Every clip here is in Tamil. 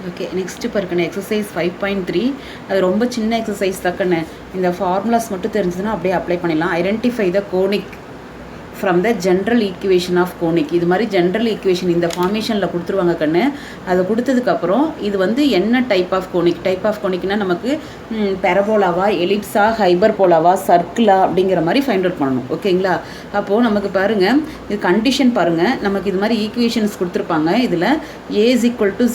Okay, next பாருக்கண்ணே exercise 5.3. அது ரொம்ப சின்ன எக்ஸசைஸ் தாக்கண்ணே. இந்த ஃபார்முலாஸ் மட்டும் தெரிஞ்சதுன்னா அப்படியே அப்ளை பண்ணிடலாம். Identify the conic from the general equation of conic. இது மாதிரி ஜென்ரல் ஈக்குவேஷன் இந்த ஃபார்மேஷனில் கொடுத்துருவாங்க கண்ணு. அதை கொடுத்ததுக்கப்புறம் இது வந்து என்ன type of conic, type of கோனிக்னால் நமக்கு பெரபோலாவா, எலிப்ஸா, ஹைபர்போலாவா, சர்க்கிளா அப்படிங்கிற மாதிரி ஃபைண்ட் அவுட் பண்ணணும். ஓகேங்களா? அப்போது நமக்கு பாருங்கள், இது கண்டிஷன் பாருங்கள். நமக்கு இது மாதிரி ஈக்குவேஷன்ஸ் கொடுத்துருப்பாங்க. இதில் a =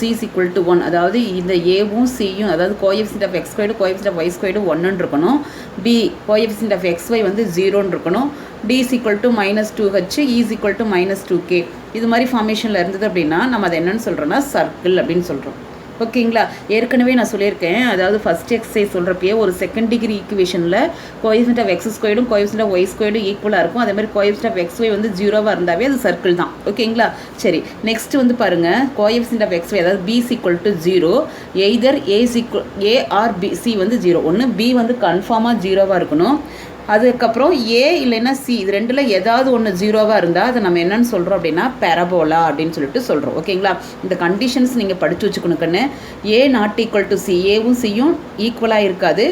c = 1, அதாவது இந்த ஏவும் சியும், அதாவது coefficient of x squared coefficient of y squared 1ன்னு இருக்கணும். b கோஎஃபிஷியன்ட் ஆஃப் xy வந்து 0ன்னு இருக்கணும். d = -2h, e = -2k. இது மாதிரி ஃபார்மேஷனில் இருந்தது அப்படின்னா நம்ம அதை என்னென்னு சொல்கிறோன்னா சர்க்கிள் அப்படின்னு சொல்கிறோம். ஓகேங்களா? ஏற்கனவே நான் சொல்லியிருக்கேன், அதாவது ஃபஸ்ட் எக்ஸசைஸ் சொல்கிறப்பயே ஒரு செகண்ட் டிகிரி ஈக்குவேஷனில் கோஎஃபிஷியன்ட் ஆஃப் எக்ஸ் ஸ்கொயர்டும் கோஎஃபிஷியன்ட் ஆஃப் ஒய் ஸ்கொயர்டும் ஈக்குவலாக இருக்கும். அதே மாதிரி கோஎஃபிஷியன்ட் ஆஃப் எக்ஸ் ஒய் வந்து 0வாக இருந்தாவே அது சர்க்கிள் தான். ஓகேங்களா? சரி, நெக்ஸ்ட் வந்து பாருங்கள், கோஎஃபிஷியன்ட் ஆஃப் எக்ஸ் ஒய் அதாவது b = 0, either a or b, c வந்து 0. ஒன்று b வந்து கன்ஃபார்மாக 0வாக இருக்கணும். அதுக்கப்புறம் ஏ இல்லைன்னா சி, இது ரெண்டில் ஏதாவது ஒன்று 0வாக இருந்தால் அதை நம்ம என்னென்னு சொல்கிறோம் அப்படின்னா பெரபோலா அப்படின்னு சொல்லிட்டு சொல்கிறோம். ஓகேங்களா? இந்த கண்டிஷன்ஸ் நீங்கள் படித்து வச்சுக்கணுக்கன்னு. a ≠ c, ஏவும் சியும் ஈக்குவலாக இருக்காது.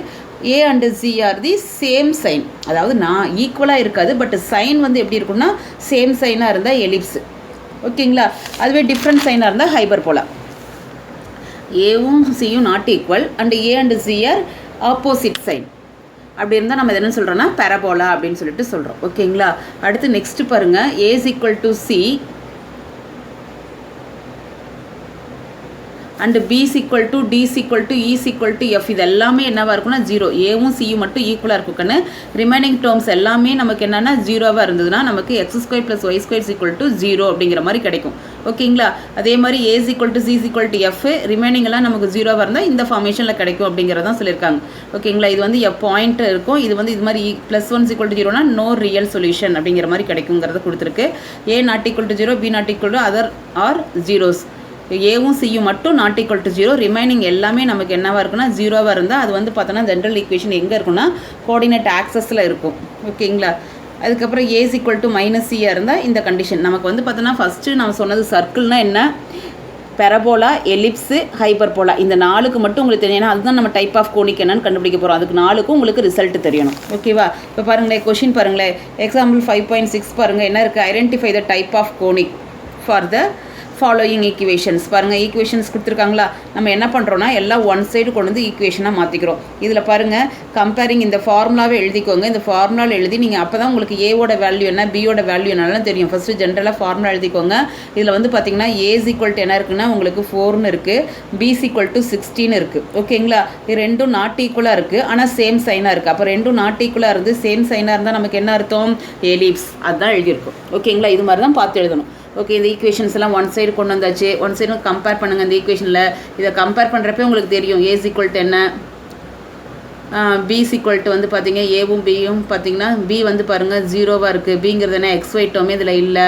a and c are the same sign, அதாவது நான் ஈக்குவலாக இருக்காது, பட் சைன் வந்து எப்படி இருக்குன்னா சேம் சைனாக இருந்தால் எலிப்ஸ். ஓகேங்களா? அதுவே டிஃப்ரெண்ட் சைனாக இருந்தால் ஹைபர்போலா. ஏவும் சியும் not equal and a and c are opposite sign. அப்படி இருந்தால் நம்ம என்ன சொல்கிறோன்னா பெரபோலா அப்படின்னு சொல்லிட்டு சொல்கிறோம். ஓகேங்களா? அடுத்து நெக்ஸ்ட்டு பாருங்கள், a = c and b = d = e = f. இது எல்லாமே என்னவாக இருக்குன்னா 0. ஏவும் சியும் மட்டும் ஈக்குவலாக இருக்குன்னு. ரிமைனிங் டேர்ம்ஸ் எல்லாமே நமக்கு என்னென்னா 0வாக இருந்ததுன்னா நமக்கு x² + y² = 0 அப்படிங்கிற மாதிரி கிடைக்கும். ஓகேங்களா? அதே மாதிரி a = c = f, ரிமைனிங் எல்லாம் நமக்கு 0வாக இருந்தால் இந்த ஃபார்மேஷனில் கிடைக்கும் அப்படிங்கிறதான் சொல்லியிருக்காங்க. ஓகேங்களா? இது வந்து பாயிண்ட் இருக்கும். இது வந்து இது மாதிரி +1 = 0னா நோ ரியல் சொல்யூஷன் அப்படிங்கிற மாதிரி கிடைக்குங்கிறத கொடுத்துருக்கு. a ≠ 0, b ≠ other R zeros. ஏவும் சியும் மட்டும் not = 0, ரிமைனிங் எல்லாமே நமக்கு என்னவாக இருக்குன்னா 0வாக இருந்தால் அது வந்து பார்த்தோன்னா ஜென்ரல் ஈக்குவேஷன் எங்கே இருக்குன்னா கோஆர்டினேட் ஆக்சஸில் இருக்கும். ஓகேங்களா? அதுக்கப்புறம் a = -c இருந்தால் இந்த கண்டிஷன் நமக்கு வந்து பார்த்தோன்னா ஃபஸ்ட்டு நம்ம சொன்னது சர்க்கிள்னால் என்ன, பெரபோலா, எலிப்ஸு, ஹைபர்போலா, இந்த 4க்கு மட்டும் உங்களுக்கு தெரியும். ஏன்னா அதுதான் நம்ம டைப் ஆஃப் கோனிக் என்னன்னு கண்டுபிடிக்க போகிறோம். அதுக்கு 4க்கும் உங்களுக்கு ரிசல்ட் தெரியணும். ஓகேவா? இப்போ பாருங்களேன், கொஷின் பாருங்களேன், எக்ஸாம்பிள் 5.6 பாருங்கள் என்ன இருக்குது. Identify the type of conic for the following equations. பாருங்கள், ஈக்குவேஷன்ஸ் கொடுத்துருக்காங்களா. நம்ம என்ன பண்ணுறோன்னா எல்லாம் ஒன் சைடு கொண்டு வந்து ஈக்குவேஷனாக மாற்றிக்கிறோம். இதில் பாருங்கள், கம்பேரிங் இந்த ஃபார்முலாவே எழுதிக்கோங்க. இந்த ஃபார்முலாவில் எழுதி நீங்கள் அப்போ தான் உங்களுக்கு ஏவோட வேல்யூ என்ன, பியோட வேல்யூ என்னலாம் தெரியும். ஃபஸ்ட்டு ஜென்ரலாக ஃபார்முலா எழுதிக்கோங்க. இதில் வந்து பார்த்தீங்கன்னா a = என்ன இருக்குன்னா உங்களுக்கு 4ன்னு இருக்குது, b = 16 இருக்குது. ஓகேங்களா? இது ரெண்டும் நாட் ஈக்குவலாக இருக்குது, ஆனால் சேம் சைனாக இருக்குது. அப்போ ரெண்டும் நாட் ஈக்குவலாக இருந்து சேம் சைனாக இருந்தால் நமக்கு என்ன அர்த்தம், எலிப்ஸ். அதுதான் எழுதியிருக்கும். ஓகேங்களா? இது மாதிரி தான் பார்த்து எழுதணும். ஓகே, இந்த ஈக்குவேஷன்ஸ் எல்லாம் ஒன் சைடு கொண்டு வந்தாச்சு. ஒன் சைடு கம்பேர் பண்ணுங்கள். இந்த ஈக்குவேஷனில் இதை கம்பேர் பண்ணுறப்ப உங்களுக்கு தெரியும் a = என்ன, b = வந்து பார்த்தீங்க ஏவும் பியும் பார்த்தீங்கன்னா b வந்து பாருங்கள் 0வாக இருக்குது. பிங்கிறது என்ன, xy டேர்மே இதில் இல்லை.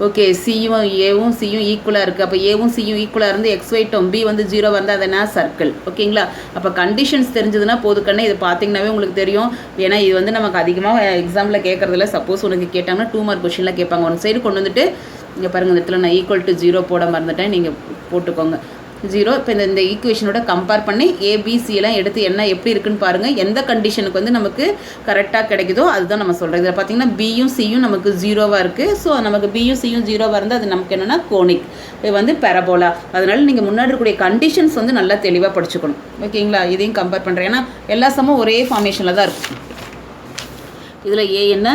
ஓகே, சியும் ஏவும் சியும் ஈக்குவலாக இருக்குது. அப்போ ஏவும் சியும் ஈக்குவலாக இருந்து xy டேர்ம் b வந்து 0 வந்து அது என்ன, சர்க்கிள். ஓகேங்களா? அப்போ கண்டிஷன்ஸ் தெரிஞ்சதுன்னா போதுக்கண்ணே, இது பார்த்தீங்கன்னாவே உங்களுக்கு தெரியும். ஏன்னா இது வந்து நமக்கு அதிகமாக எக்ஸாமில் கேட்குறதில்ல. சப்போஸ் உனக்கு கேட்டாங்கன்னா 2 மார்க் கொஷினில் கேட்பாங்க. ஒன் சைடு கொண்டு வந்துட்டு இங்கே பாருங்கள், இந்த இடத்துல நான் =0 போட மறந்துட்டேன், நீங்கள் போட்டுக்கோங்க 0. இப்போ இந்த ஈக்குவேஷனோட கம்பேர் பண்ணி ஏபிசியெல்லாம் எடுத்து என்ன எப்படி இருக்குன்னு பாருங்கள். எந்த கண்டிஷனுக்கு வந்து நமக்கு கரெக்டாக கிடைக்குதோ அதுதான் நம்ம சொல்கிறது. இதில் பார்த்தீங்கன்னா பியும் சியும் நமக்கு 0வாக இருக்குது. ஸோ நமக்கு பியும் சியும் 0வாக இருந்தால் அது நமக்கு என்னென்னா கோனிக், இது வந்து பெரபோலா. அதனால் நீங்கள் முன்னாடி இருக்கக்கூடிய கண்டிஷன்ஸ் வந்து நல்லா தெளிவாக படிச்சுக்கணும். ஓகேங்களா? இதையும் கம்பேர் பண்ணுறேன். ஏன்னா எல்லா சமம் ஒரே ஃபார்மேஷனில் தான் இருக்கும். இதில் ஏ என்ன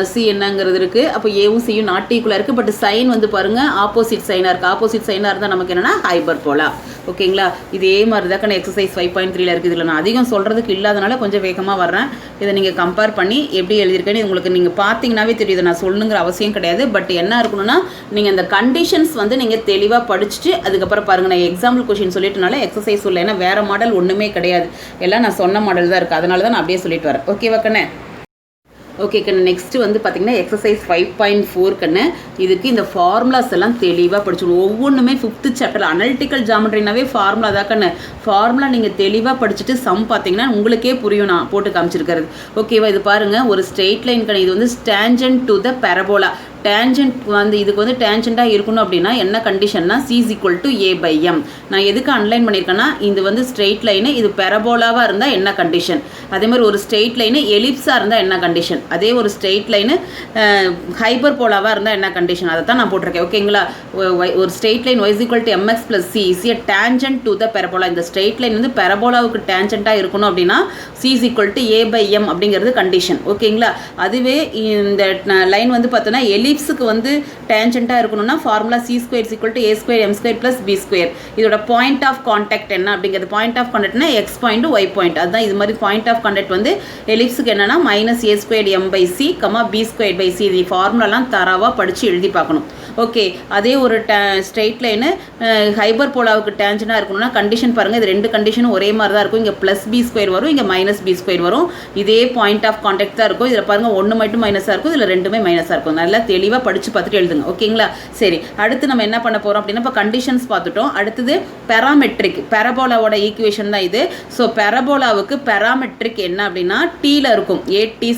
சி என்னங்கிறது இருக்குது. அப்போ ஏவும் சியும் நாட் ஈக்குவலாக இருக்குது, பட் சைன் வந்து பாருங்கள் ஆப்போசிட் சைனாக இருக்குது. ஆப்போசிட் சைனாக இருந்தால் நமக்கு என்னென்னா ஹைபர்போலா. ஓகேங்களா? இதே மாதிரி தான் எக்ஸசைஸ் 5.3ல் இருக்குது. இதில் நான் அதிகம் சொல்கிறதுக்கு இல்லாதனால கொஞ்சம் வேகமாக வர்றேன். இதை நீங்கள் கம்பேர் பண்ணி எப்படி எழுதியிருக்கேன்னு உங்களுக்கு நீங்கள் பார்த்தீங்கன்னாவே தெரியுது. நான் சொல்லணுங்கிற அவசியம் கிடையாது. பட் என்ன இருக்கணும்னா நீங்கள் அந்த கண்டிஷன்ஸ் வந்து நீங்கள் தெளிவாக படிச்சுட்டு அதுக்கப்புறம் பாருங்கள். நான் எக்ஸாம்பிள் கொஷின் சொல்லிட்டனால எக்ஸசைஸ் இல்லை, ஏன்னா வேறு மாடல் ஒன்றுமே கிடையாது. எல்லாம் நான் சொன்ன மாடல் தான் இருக்குது. அதனால தான் நான் அப்படியே சொல்லிட்டு வரேன். ஓகேவா கண்ணே? ஓகே கண்ணு, நெக்ஸ்ட்டு வந்து பார்த்திங்கன்னா எக்ஸசைஸ் 5.4 கண்ணு. இதுக்கு இந்த ஃபார்முலாஸ் எல்லாம் தெளிவாக படிச்சுக்கணும். ஒவ்வொன்றுமே 5th சாப்டர் அனலிட்டிக்கல் ஜாமெட்ரினாவே ஃபார்முலா தான் கண்ணு. ஃபார்முலா நீங்கள் தெளிவாக படிச்சுட்டு சம் பார்த்தீங்கன்னா உங்களுக்கே புரியும் நான் போட்டு காமிச்சிருக்கிறது. ஓகேவா? இது பாருங்கள், ஒரு ஸ்ட்ரெயிட் லைன் கண்ணு. இது வந்து ஸ்டாஞ்சன்ட் டு த பெரபோலா. டேஞ்சன்ட் வந்து இதுக்கு வந்து டேஞ்சண்ட்டாக இருக்கணும் அப்படின்னா என்ன கண்டிஷன்னா C is equal to A/M. நான் எதுக்கு அன்லைன் பண்ணியிருக்கேன்னா இது வந்து ஸ்ட்ரெயிட் லைனு, இது பெரபோலாவாக இருந்தால் என்ன கண்டிஷன், அதே மாதிரி ஒரு ஸ்ட்ரெயிட் லைனு எலிப்ஸாக இருந்தால் என்ன கண்டிஷன், அதே ஒரு ஸ்ட்ரெயிட் லைனு ஹைப்பர் போலாவாக இருந்தால் என்ன கண்டிஷன், அதை தான் நான் போட்டிருக்கேன். ஓகேங்களா, ஒரு straight line y is equal to mx plus c is a tangent to the parabola. இந்த ஸ்ட்ரெயிட் லைன் வந்து பெரபோலாவுக்கு டேஞ்சண்ட்டாக இருக்கணும் அப்படின்னா C is equal to A/M அப்படிங்கிறது கண்டிஷன். ஓகேங்களா, அதுவே இந்த லைன் வந்து பார்த்தோன்னா எலிப்ஸுக்கு வந்து டேஞ்சண்ட்டாக இருக்கணும்னா formula C² is equal to A² M² plus B². இதோட பாயிண்ட் ஆஃப் கான்டாக்ட் என்ன அப்படிங்கிறது, பாயிண்ட் ஆஃப் கான்டாக்ட்னா எக்ஸ் பாயிண்ட் ஒய் பாயிண்ட், அதுதான் இது மாதிரி பாயிண்ட் ஆஃப் கான்டாக்ட் வந்து எலிப்ஸுக்கு என்னன்னா -A² M/C, B²/C. இது ஃபார்முலாலாம் தரவாக படித்து எழுதி பார்க்கணும். ஓகே, அதே ஒரு ஸ்ட்ரெயிட் லைனு ஹைபர் போலாவுக்கு டேஞ்சனாக இருக்கணும்னா கண்டிஷன் பாருங்கள், இது ரெண்டு கண்டிஷனும் ஒரே மாதிரி தான் இருக்கும். இங்கே +B² வரும், இங்கே -B² வரும். இதே பாயிண்ட் ஆஃப் கான்டாக்ட் தான் இருக்கும். இதில் பாருங்கள் ஒன்று மட்டும் மைனஸாக இருக்கும், இதில் ரெண்டுமே மைனஸாக இருக்கும். நல்லா தெளிவாக படித்து பார்த்துட்டு எழுதுங்க. ஓகேங்களா, சரி, அடுத்து நம்ம என்ன பண்ண போகிறோம் அப்படின்னா இப்போ கண்டிஷன்ஸ் பார்த்துட்டோம். அடுத்தது பெராமெட்ரிக், பெரபோலாவோட ஈக்குவேஷன் தான் இது. ஸோ பெரபோலாவுக்கு பெராமெட்ரிக் என்ன அப்படின்னா டீயில் இருக்கும், AT²,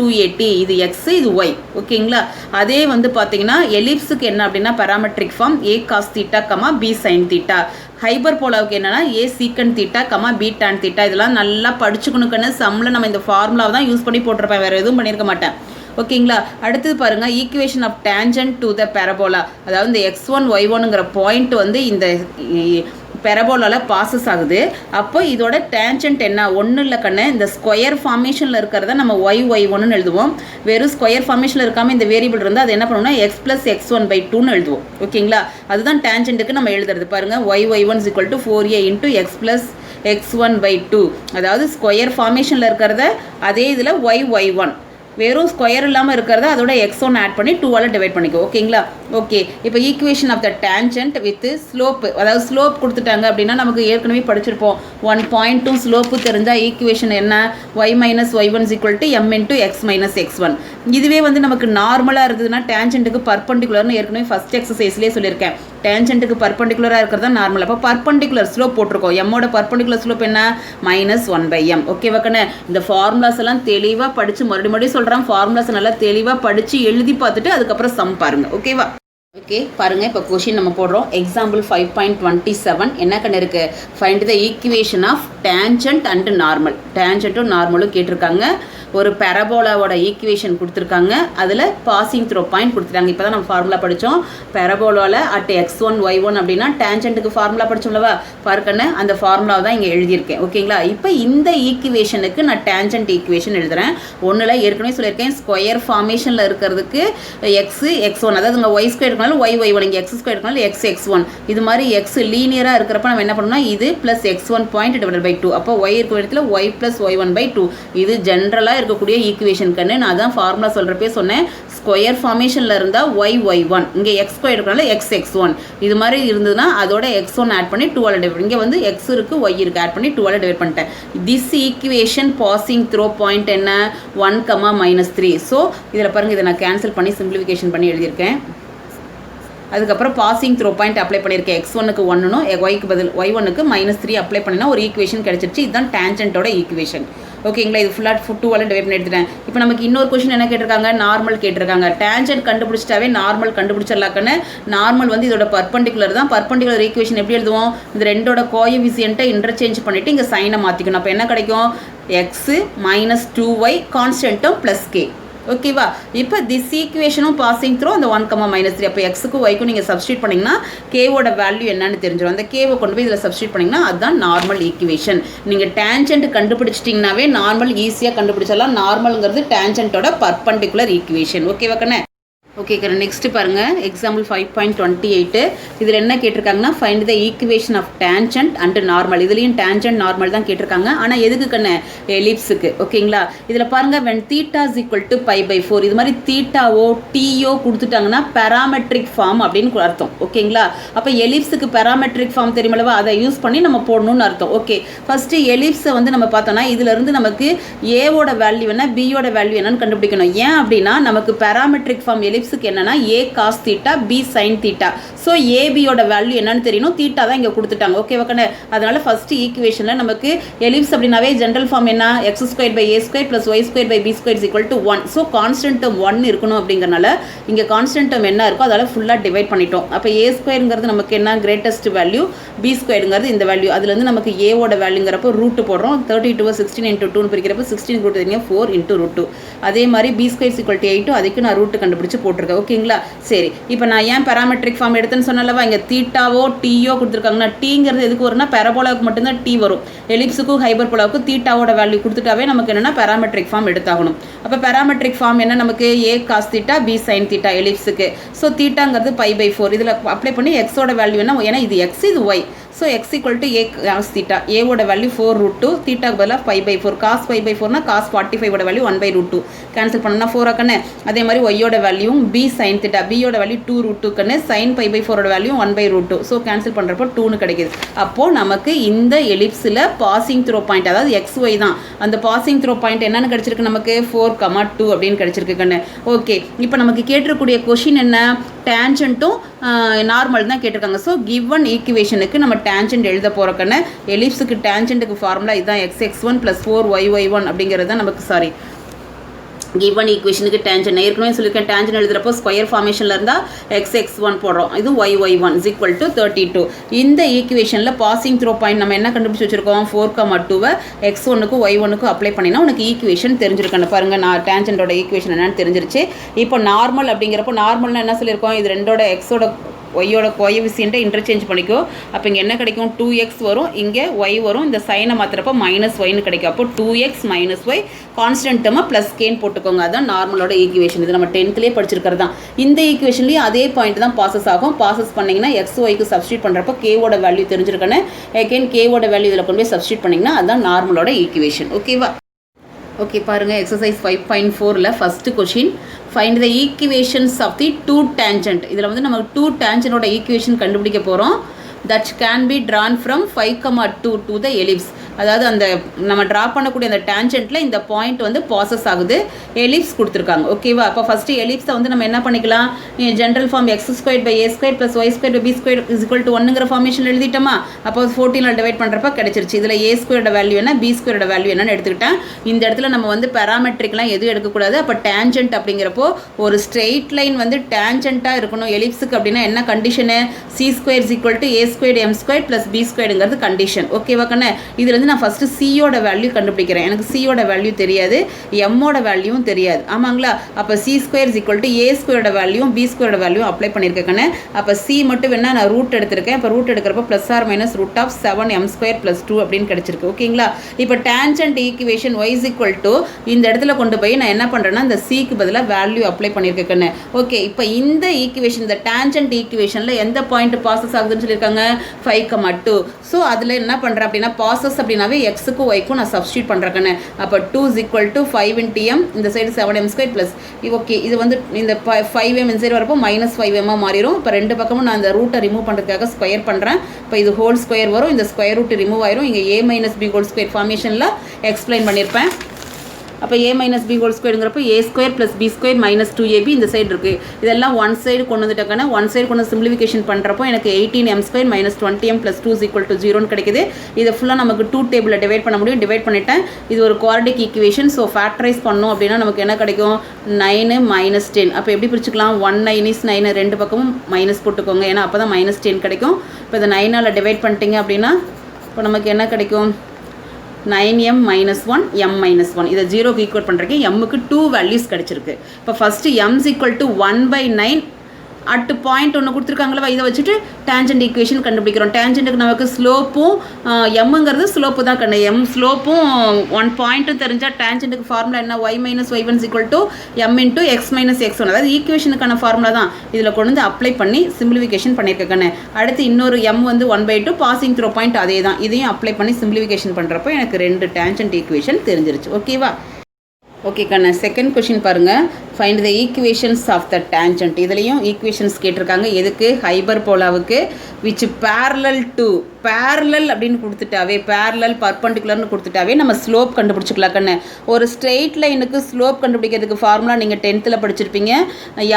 2AT, இது எக்ஸ் இது ஒய். ஓகேங்களா, அதே வந்து பார்த்தீங்கன்னா எலிப்ஸுக்கு என்ன அப்படின்னா parametric form A cos θ, B sin θ. ஹைபர் போலாவுக்கு என்னன்னா A secant θ, B tan θ. இதெல்லாம் நல்லா படிச்சுக்கணுக்குன்னு சம்மில் நம்ம இந்த ஃபார்முலாவை தான் யூஸ் பண்ணி போட்டிருப்பேன், வேறு எதுவும் பண்ணியிருக்க மாட்டேன். ஓகேங்களா, அடுத்தது பாருங்கள் equation of tangent to the parabola. அதாவது இந்த x1 y1ங்கிற பாயிண்ட் வந்து இந்த பெரபோலாவில் பாசஸ் ஆகுது. அப்போ இதோட டேஞ்சன்ட் என்ன, ஒன்றும் இல்லை கண்ணு, இந்த ஸ்கொயர் ஃபார்மேஷனில் இருக்கிறத நம்ம y1ன்னு எழுதுவோம். வெறும் ஸ்கொயர் ஃபார்மேஷனில் இருக்காமல் இந்த வேரியபிள் இருந்தால் அது என்ன பண்ணுவோம்னா x + x1/2ன்னு எழுதுவோம். ஓகேங்களா, அதுதான் டேஞ்சன்ட்டுக்கு நம்ம எழுதுறது. பாருங்கள் y1 is equal to 4a × x + x1/2. அதாவது ஸ்கொயர் ஃபார்மேஷனில் இருக்கிறத அதே இதில் y1 வெறும் ஸ்கொயர் இல்லாமல் இருக்கிறத அதோட x1 ஆட் பண்ணி 2ஆல் டிவைட் பண்ணிக்கோ. ஓகேங்களா, ஓகே, இப்போ equation of the tangent with slope, அதாவது ஸ்லோப் கொடுத்துட்டாங்க அப்படின்னா நமக்கு ஏற்கனவே படிச்சிருப்போம் 1.2 ஸ்லோப்பு தெரிஞ்சால் ஈக்குவேஷன் என்ன, y - y1 is equal to m × x - x1. இதுவே வந்து நமக்கு நார்மலாக இருந்ததுன்னா டேஞ்சன்ட்டுக்கு பர்பண்டிகுலர்னு ஏற்கனவே ஃபஸ்ட் எக்ஸசைஸ்லேயே சொல்லியிருக்கேன். டேஞ்சன்ட்டுக்கு பர்பண்டிகுலராக இருக்கிறது தான் நார்மல். அப்போ பர்பண்டிகுலர் ஸ்லோப் போட்டிருக்கோம். எம்மோட பர்பண்டிகுலர் ஸ்லோப் என்ன, -1/m. ஓகேவா கண்ணு, இந்த ஃபார்முலாஸ் எல்லாம் தெளிவாக படித்து மறுபடியும் சொல்கிறேன், ஃபார்முலாஸ் நல்லா தெளிவாக படித்து எழுதி பார்த்துட்டு அதுக்கப்புறம் சம் பாருங்கள். ஓகேவா, ஓகே பாருங்கள். இப்போ கொஷின் நம்ம போடுறோம். எக்ஸாம்பிள் 5.27 என்ன கண்ணு இருக்குது, find the equation of tangent and normal. டேஞ்சன்ட்டும் நார்மலும் கேட்டிருக்காங்க. ஒரு பெரபோலாவோட ஈக்குவேஷன் கொடுத்துருக்காங்க, அதில் பாசிங் த்ரோ பாயிண்ட் கொடுத்துருக்காங்க. இப்போ தான் நம்ம ஃபார்முலா படித்தோம். பெரபோலாவில் அட் x1 y1 அப்படின்னா டேஞ்சன்ட்டுக்கு ஃபார்முலா படித்தோம்லவா, பார்க்கண்ணு அந்த ஃபார்முலாவை தான் இங்கே எழுதியிருக்கேன். ஓகேங்களா, இப்போ இந்த ஈக்குவேஷனுக்கு நான் டேஞ்சன்ட் ஈக்குவேஷன் எழுதுகிறேன். ஒன்றில் ஏற்கனவே சொல்லியிருக்கேன், ஸ்கொயர் ஃபார்மேஷனில் இருக்கிறதுக்கு x1, அதாவது இங்கே y² இருக்கனால y1, இங்கே x² இருக்கனால x1. இது மாதிரி x லீனியராக இருக்கிறப்ப நம்ம என்ன பண்ணோம்னா இது +x1/2. அப்போ y இருக்கிற இடத்துல y + y1/2. இது ஜென்ரலாக இருக்கக்கூடிய ஈக்குவேஷன் கண்ணு. நான் தான் ஃபார்முலா சொல்கிறப்பே சொன்னேன், ஸ்கொயர் ஃபார்மேஷனில் இருந்தால் y1, இங்கே x² இருக்கனால x1. இது மாதிரி இருந்ததுன்னா அதோட x1 ஆட் பண்ணி 2ஆல் டிவைட், இங்கே வந்து x இருக்குது y இருக்குது ஆட் பண்ணி 2ஆல் டிவைட் பண்ணிட்டேன். This equation passing through point என்ன, 1, -3. ஸோ இதில் பாருங்கள், இதை நான் கேன்சல் பண்ணி சிம்பிளிஃபிகேஷன் பண்ணி எழுதியிருக்கேன். அதுக்கப்புறம் பாசிங் த்ரோ பாயிண்ட் அப்ளை பண்ணியிருக்கேன். x1க்கு 1னும் y1க்கு -3 அப்ளை பண்ணினா ஒரு ஈக்குவேஷன் கிடச்சிருச்சு. இதுதான் டேஞ்சன்ட்டோட ஈக்குவேஷன். ஓகேங்களா, இது ஃபுல்லாக 2ஆல் டிவைட் பண்ணி எடுத்துட்டேன். இப்போ நமக்கு இன்னொரு கொஸ்டின் என்ன கேட்டிருக்காங்க, நார்மல் கேட்டிருக்காங்க. டேஞ்சன்ட் கண்டுபிடிச்சிட்டாவே நார்மல் கண்டுபிடிச்சிடலாக்கன்னு. நார்மல் வந்து இதோட பர்பண்டிகுலர் தான். பர்பண்டிகுலர் ஈக்குவேஷன் எப்படி எழுதுவோம், இந்த ரெண்டோட கோஎஃபிஷியன்ட்டை இன்டர்சேஞ்ச் பண்ணிவிட்டு இங்கே சைனை மாற்றிக்கணும். அப்போ என்ன கிடைக்கும், x - 2y கான்ஸ்டன்ட்டும் +k. ஓகேவா, இப்போ திஸ் ஈக்குவேஷனும் பாசிங் த்ரூ அந்த 1, -3. அப்போ எக்ஸுக்கும் ஒய்க்கும் நீங்கள் சப்ஸ்டியூட் பண்ணிங்கன்னா கேவோட வேல்யூ என்னன்னு தெரிஞ்சிடும். அந்த கேவை கொண்டு போய் இதில் சப்ஸ்டியூட் பண்ணிங்கன்னா அதுதான் நார்மல் ஈக்குவேஷன். நீங்கள் டேஞ்சன்ட் கண்டுபிடிச்சிட்டிங்கனாவே நார்மல் ஈஸியாக கண்டுபிடிச்சிடலாம். நார்மலுங்கிறது டேஞ்சன்ட்டோட பர்பண்டிகுலர் ஈக்குவேஷன். ஓகேவா கண்ணே, ஓகே கண்ணு. நெக்ஸ்ட் பாருங்கள், எக்ஸாம்பிள் 5.28. இதில் என்ன கேட்டிருக்காங்கன்னா, find the equation of tangent and normal. இதுலேயும் டேஞ்சன்ட் நார்மல் தான் கேட்டிருக்காங்க. ஆனால் எதுக்கு கண்ணு, எலிப்ஸுக்கு. ஓகேங்களா, இதில் பாருங்கள், when θ is equal to π/4 இது மாதிரி தீட்டாவோ டீயோ கொடுத்துட்டாங்கன்னா பெராமெட்ரிக் ஃபார்ம் அப்படின்னு அர்த்தம். ஓகேங்களா, அப்போ எலிப்ஸுக்கு பெராமெட்ரிக் ஃபார்ம் தெரியுமளவா, அதை யூஸ் பண்ணி நம்ம போடணும்னு அர்த்தம். ஓகே, ஃபஸ்ட்டு எலிப்ஸை வந்து நம்ம பார்த்தோன்னா இதிலிருந்து நமக்கு ஏவோட வேல்யூ என்ன, பியோட வேல்யூ என்னன்னு கண்டுபிடிக்கணும். ஏன் அப்படின்னா நமக்கு பெராமெட்ரிக் ஃபார்ம் எலிப்ஸுக்கு என்னன்னா A cos θ, B sin θ. So ஏபியோட value என்னன்னு தெரியணும், தீட்டா தான் இங்கே கொடுத்துட்டாங்க. ஓகேவா கண்ணு? அதனால் ஃபஸ்ட்டு ஈக்குவேஷனில் நமக்கு எலிப்ஸ் அப்படின்னாவே ஜென்ரல் ஃபார்ம் என்ன, x square by a square plus y square by b square is equal to 1. So constant term 1 இருக்கணும் அப்படிங்கிறனால இங்கே கான்ஸ்டன்ட் டேர்ம் என்ன இருக்கோ அதெல்லாம் ஃபுல்லாக டிவைட் பண்ணிட்டோம். அப்போ ஏ ஸ்கொயருங்கிறது நமக்கு என்ன கிரேட்டஸ்ட் வேல்யூ, பி ஸ்கொயருங்கிறது இந்த வேல்யூ. அதுலேருந்து நமக்கு ஏவோட வேல்யூங்கிறப்போ ரூட்டு போடுறோம். 32 16 into 2 பிரிக்கிறப்போ 16 ரூட் தெரியுங்க 4 into root 2. அதே மாதிரி பி ஸ்கொயர் ஈக்குவல் டு 8, அதுக்கு நான் ரூட்டு கண்டுபிடிச்சு போட்டிருக்கேன். ஓகேங்களா? சரி, இப்போ நான் ஏன் பேராமெட்ரிக் ஃபார்ம் எடுத்தேன்னு சொன்னாலவா, இங்கே தீட்டாவோ டீயோ கொடுத்துருக்காங்கன்னா டீங்கிறது எதுக்கு வரும்னா பேரபோலாவுக்கு மட்டும்தான் டீ வரும். எலிப்ஸுக்கும் ஹைபர்போலாவுக்கும் தீட்டாவோட வேல்யூ கொடுத்துட்டாவே நமக்கு என்னென்னா பேராமெட்ரிக் ஃபார்ம் எடுத்தாகணும். அப்போ பேராமெட்ரிக் ஃபார்ம் என்ன, நமக்கு A cos theta B sine theta எலிப்ஸுக்கு. ஸோ தீட்டாங்கிறது π/4. இதில் அப்ளை பண்ணி எக்ஸோட வேல்யூ என்ன, ஏன்னா இது எக்ஸ் இது y. So x equal to a cos theta, ஏவோட வேல்யூ 4 root 2, தீட்டாக்கு பதிலாக π/4. காஸ் π/4னா காஸ் 45 வேல்யூ 1/√2 கேன்சல் பண்ணா 4 ஆக்கண்ணே. அதே மாதிரி ஒய்யோட வேல்யூவும் பி சைன் தீட்டா, பியோட வேல்யூ 2 root 2 கண்ணு, சைன் π/4ஓட வேல்யூ 1/√2. ஸோ கேன்சல் பண்ணுறப்போ 2னு கிடைக்குது. அப்போது நமக்கு இந்த எலிப்ஸில் பாசிங் த்ரோ பாயிண்ட், அதாவது எக்ஸ் ஒய் தான், அந்த பாசிங் த்ரோ பாயிண்ட் என்னென்னு கிடச்சிருக்கு நமக்கு 4,2 அப்படின்னு கிடச்சிருக்கு கண்ணு. ஓகே, இப்போ நமக்கு கேட்டிருக்கக்கூடிய கொஷின் என்ன, டேன்ஜென்ட்டும் நார்மல் தான் கேட்டிருக்காங்க. ஸோ கிவன் ஈக்குவேஷனுக்கு நம்ம டேன்ஜென்ட் எழுத போகிறக்கன்னு எலிப்ஸுக்கு டேன்ஜென்ட்டுக்கு ஃபார்முலா இதுதான், x(x1 + 4y(y1) அப்படிங்கிறது தான் நமக்கு கிவன் ஈக்குவேஷனுக்கு டேன்ஜென்ட். ஏற்கனவே சொல்லியிருக்கேன், டேன்ஜென்ட் எழுதுறப்போ ஸ்கொயர் ஃபார்மேஷனில் இருந்தால் x(x1) போடுறோம், இது y(y1) = 32. இந்த ஈக்குவேஷனில் பாசிங் த்ரோ பாயிண்ட் நம்ம என்ன கண்டுபிடிச்சி வச்சிருக்கோம், 4,2வை x1க்கும் y1க்கும் அப்ளை பண்ணினா உனக்கு ஈக்குவேஷன் தெரிஞ்சிருக்கேன். பாருங்கள், நான் டேன்ஜென்ட்டோட ஈக்குவேஷன் என்னன்னு தெரிஞ்சிருச்சு. இப்போ நார்மல் அப்படிங்கிறப்போ நார்மல்னா என்ன சொல்லியிருக்கோம், இது ரெண்டோட எக்ஸோட ஒய்யோட கோஎஃபிஷியன்ட்டை இன்டர்சேஞ்ச் பண்ணிக்கோ. அப்போ இங்கே என்ன கிடைக்கும், 2x வரும், இங்கே y வரும், இந்த சைனை மாத்திரப்போ -y கிடைக்கும். அப்போ 2x - y கான்ஸ்டன்ட் டேர்மாக ப்ளஸ் கேன்னு போட்டுக்கோங்க. அதுதான் நார்மலோட ஈக்குவேஷன். இது நம்ம 10th படிச்சிருக்கிறது தான். இந்த ஈக்குவேஷன்லேயும் அதே பாயிண்ட் தான் பாசஸ் ஆகும். பாசஸ் பண்ணிங்கன்னா எக்ஸ் ஒய்க்கு சப்ஸ்டியூட் பண்ணுறப்போ கேவோட வேல்யூ தெரிஞ்சிருக்கேன்னு, அகைன் கேவோட வேல்யூ இதில் கொண்டு போய் சப்ஸ்டியூட் பண்ணிங்கன்னா அதுதான் நார்மலோட ஈக்குவேஷன். ஓகேவா? ஓகே, பாருங்கள், எக்ஸசைஸ் 5.4ல் first question, find the equations of the 2 tangent. இதில் வந்து நம்ம 2 டேன்ஜென்ட்டோட ஈக்குவேஷன் கண்டுபிடிக்க போகிறோம். That can be drawn from 5,2 to the ellipse. அதாவது அந்த நம்ம ட்ரா பண்ணக்கூடிய அந்த டேன்ஜென்ட்டில் இந்த பாயிண்ட் வந்து பாசஸ் ஆகுது, எலிப்ஸ் கொடுத்துருக்காங்க. ஓகேவா? அப்போ ஃபஸ்ட்டு எலிப்ஸை வந்து நம்ம என்ன பண்ணிக்கலாம், general form x² / a² + y² / b² = 1ங்கிற ஃபார்மேஷன் எழுதிட்டோமா. அப்போ 14 டிவைட் பண்ணுறப்ப கிடச்சிருச்சு. இதில் a² வேல்யூ என்ன, b² வேல்யூ என்னன்னு எடுத்துக்கிட்டேன். இந்த இடத்துல நம்ம வந்து பேராமெட்ரிக்லாம் எதுவும் எடுக்கக்கூடாது. அப்போ டேன்ஜென்ட் அப்படிங்கிறப்போ ஒரு ஸ்ட்ரெயிட் லைன் வந்து டேன்ஜென்ட்டாக இருக்கணும் எலிப்ஸுக்கு. அப்படின்னா என்ன condition, c² = a² m² + b²ங்கிறது condition. ஓகேவா கண்ணே? இதில் நான் ஃபஸ்ட்டு சியோட வேல்யூ கண்டுபிடிக்கிறேன். எனக்கு சியோட வேல்யூ தெரியாது, எம்மோட வேல்யூவும் தெரியாது. ஆமாங்களா? அப்போ c² = a² வேல்யூவும் b² வேல்யூ அப்ளை பண்ணியிருக்கேன். அப்போ சி மட்டும் வேணா நான் ரூட் எடுத்திருக்கேன். இப்போ ரூட் எடுக்கிறப்போ +or - √7m² + 2 அப்படின்னு கிடச்சிருக்கு. ஓகேங்களா? இப்போ டேன்ஜென்ட் ஈக்குவேஷன் y = இந்த இடத்துல கொண்டு போய் நான் என்ன பண்ணுறேன்னா இந்த சிக்கு பதிலாக வேல்யூ அப்ளை பண்ணியிருக்கேன். ஓகே, இப்போ இந்த ஈக்குவேஷன், இந்த டேன்ஜென்ட் ஈக்குவேஷனில் எந்த பாயிண்ட் பாசஸ் ஆகுதுன்னு சொல்லியிருக்காங்க, 5,2. ஸோ அதில் என்ன பண்ணுறேன் அப்படின்னா பாசஸ் அப்படின்னாவே எக்ஸுக்கும் ஒய்க்கும் நான் சப்ஸ்டியூட் பண்ணுறேன். அப்போ 2 = 5 × m, இந்த சைடு 7m² ப்ளஸ், ஓகே, இது வந்து இந்த 5m இந்த சைடு வரப்போ -5m மாறிடும். இப்போ ரெண்டு பக்கமும் நான் அந்த ரூட்டை ரிமூவ் பண்ணுறதுக்காக ஸ்கொயர் பண்ணுறேன். இப்போ இது ஹோல் ஸ்கொயர் வரும், இந்த ஸ்கொயர் ரூட் ரிமூவ் ஆயிரும். இங்கே a - b² ஃபார்மேஷனில் எக்ஸ்பிளைன் பண்ணியிருப்பேன். அப்போ a - b²ங்கிறப்போ a² + b² - 2ab இந்த சைடு இருக்குது. இதெல்லாம் ஒன் சைடு கொண்டு வந்துட்டாங்கன்னா ஒன் சைடு கொண்டு சிம்பிளிஃபிகேஷன் பண்ணுறப்போ எனக்கு 18m² - 20m + 2 = 0ன்னு கிடைக்குது. இதை ஃபுல்லாக நமக்கு 2 டேபிளில் டிவைட் பண்ண முடியும். டிவைட் பண்ணிட்டேன். இது ஒரு குவாட்ரிக் ஈக்குவேஷன். ஸோ ஃபேக்டரைஸ் பண்ணோம் அப்படின்னா நமக்கு என்ன கிடைக்கும், 9 - 10. அப்போ எப்படி பிரிச்சுக்கலாம், 1 9 is 9, ரெண்டு பக்கமும் மைனஸ் போட்டுக்கோங்க, ஏன்னா அப்போ தான் -10 கிடைக்கும். இப்போ இதை 9ஆல் டிவைட் பண்ணிட்டீங்க அப்படின்னா இப்போ நமக்கு என்ன கிடைக்கும், 9m - 1 m - 1. இதை 0க்கு ஈக்குவல் பண்ணுறதுக்கு எம்முக்கு 2 வேல்யூஸ் கிடச்சிருக்கு. இப்போ ஃபஸ்ட்டு m = 1/9 அட் பாயிண்ட் ஒன்று கொடுத்துருக்காங்களா, இதை வச்சுட்டு டேன்ஜென்ட் ஈக்குவேஷன் கண்டுபிடிக்கிறோம். டேன்ஜென்ட்டுக்கு நமக்கு ஸ்லோப்பும் எம்முங்கிறது ஸ்லோப்பு தான் கண்டு, எம் ஸ்லோப்பும் 1 பாயிண்ட்டும் தெரிஞ்சால் டேன்ஜென்ட்டுக்கு ஃபார்முலா என்ன, y - y1 = m × x - x1. அதாவது ஈக்குவேஷனுக்கான ஃபார்முலா தான் இதில் கொண்டு வந்து அப்ளை பண்ணி சிம்பிளிஃபிகேஷன் பண்ணியிருக்கேன். அடுத்து இன்னொரு m வந்து 1/2 பாசிங் த்ரோ பாயிண்ட், அதே தான், இதையும் அப்ளை பண்ணி சிம்பிளிஃபிகேஷன் பண்ணுறப்போ எனக்கு 2 டேன்ஜென்ட் ஈக்குவேஷன் தெரிஞ்சிருச்சு. ஓகேவா? ஓகே கண்ணா, செகண்ட் கொஷின் பாருங்கள். Find the equations of the tangent. இதுலேயும் ஈக்குவேஷன்ஸ் கேட்டிருக்காங்க. எதுக்கு? ஹைபர்போலாவுக்கு. விச் பேரலல் டு, பேரலல் அப்படின்னு கொடுத்துட்டாவே, பேரலல் பர்பண்டிகுலர்னு கொடுத்துட்டாவே நம்ம ஸ்லோப் கண்டுபிடிச்சிக்கலாம் கண்ணு. ஒரு ஸ்ட்ரெயிட் லைனுக்கு ஸ்லோப் கண்டுபிடிக்கிறதுக்கு ஃபார்முலா நீங்கள் 10th படிச்சிருப்பீங்க.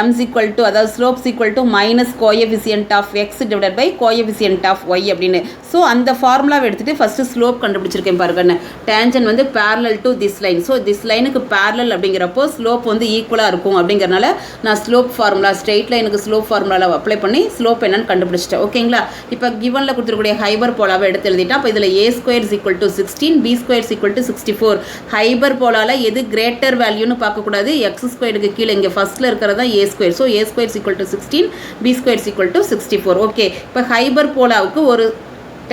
எம்ஸ் ஈக்குவல் டு, அதாவது slopes equal to minus coefficient of x divided by coefficient of y அப்படின்னு. ஸோ அந்த ஃபார்முலாவை எடுத்துகிட்டு ஃபஸ்ட்டு ஸ்லோப் கண்டுபிடிச்சிருக்கேன் பாருங்கண்ணு. டேஞ்சன் வந்து parallel to this line. So this லைனுக்கு பேரலல் அப்படிங்கிறப்போ ஸ்லோப் வந்து ஈக்குவலாக இருக்கும் அப்படிங்கிறனால நான் ஸ்லோப் ஃபார்முலா, ஸ்ட்ரெயிட் லைனுக்கு ஸ்லோப் ஃபார்முலாவில் அப்ளை பண்ணி ஸ்லோப் என்னன்னு கண்டுபிடிச்சிட்டேன். ஓகேங்களா? இப்போ கிவனில் கொடுத்துருக்கூடிய ஹைபர்போலாவை எடுத்து எழுதிட்டா. அப்போ இதில் a square is equal to 16, b square is equal to 64. ஹைபர்போலாவில் எது கிரேட்டர் வேல்யூன்னு பார்க்கக்கூடாது. எக்ஸ் ஸ்கொயருக்கு கீழே இங்கே ஃபஸ்ட்டில் இருக்கிறது தான் a square. So a square is equal to 16, b square is equal to 64. Okay, இப்போ ஹைபர்போலாவுக்கு ஒரு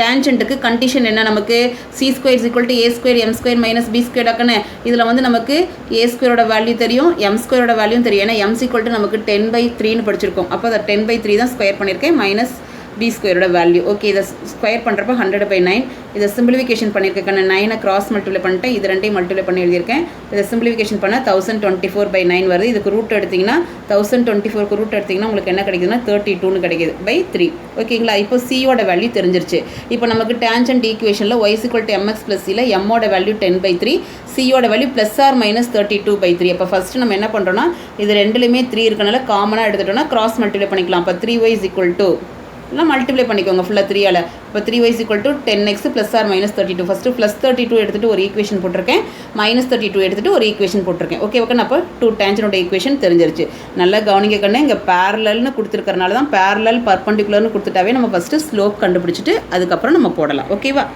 டேஞ்சன்ட்டுக்கு கண்டிஷன் என்ன? நமக்கு c square is equal to a square m square minus b square ஆக்கணும். இதில் வந்து நமக்கு ஏ ஸ்கொயரோட வேல்யூ தெரியும், எம் ஸ்கொயரோட வேல்யூ தெரியும். ஏன்னா எம் ஈக்குவல் டு நமக்கு 10/3ன்னு படிச்சிருக்கோம். அப்போ அதை 10/3 தான் ஸ்கொயர் பண்ணியிருக்கேன், மைனஸ் பி ஸ்கொயரோட வேல்யூ. ஓகே, இதை ஸ்கொயர் பண்ணுறப்ப 100/9. இதை சிம்பிளிஃபிகேஷன் பண்ணியிருக்கேன். 9 கிராஸ் மல்டிப்ளை பண்ணிட்டேன், இது ரெண்டையும் மல்டிப்ளை பண்ணி எழுதியிருக்கேன். இதை சிம்பிளிஃபிகேஷன் பண்ணால் 1024/9 வருது. இதுக்கு ரூட் எடுத்திங்கன்னா 1024க்கு ரூட் எடுத்திங்கன்னா உங்களுக்கு என்ன கிடைக்குதுன்னா 32ன்னு கிடைக்குது பை 3. ஓகேங்களா? இப்போ சியோட வேல்யூ தெரிஞ்சிருச்சு. இப்போ நமக்கு டேஞ்சன்ட் ஈக்குவேஷனில் y = mx + cல எம்மோட வேல்யூ 10/3, சியோட வேல்யூ +or-32/3. அப்போ ஃபஸ்ட்டு நம்ம என்ன பண்ணுறோன்னா, இது ரெண்டுலேயுமே 3 இருக்கனால காமனாக எடுத்துட்டோம்னா கிராஸ் மல்டிப்ளை பண்ணிக்கலாம். அப்போ 3y = இல்லை மல்டிப்ளை பண்ணிக்கோங்க ஃபுல்லாக 3ஆல். இப்போ 3y = 10x +or-32. ஃபஸ்ட்டு +32 எடுத்துகிட்டு ஒரு ஈக்குவேஷன் போட்டிருக்கேன், -32 எடுத்துகிட்டு ஒரு ஈக்குவேஷன் போட்டிருக்கேன். ஓகே ஓகே, அப்போ 2 டேஞ்சனோட ஈக்குவேஷன் தெரிஞ்சிருச்சு. நல்லா கவனிக்க கண்ணு. இங்கே பேரலல்னு கொடுத்துருக்கறனால தான் பேரலல் பர்பண்டிகுலர்னு கொடுத்துட்டாவே நம்ம ஃபஸ்ட்டு ஸ்லோப் கண்டுபிடிச்சிட்டு அதுக்கப்புறம் நம்ம போடலாம். ஓகேவா?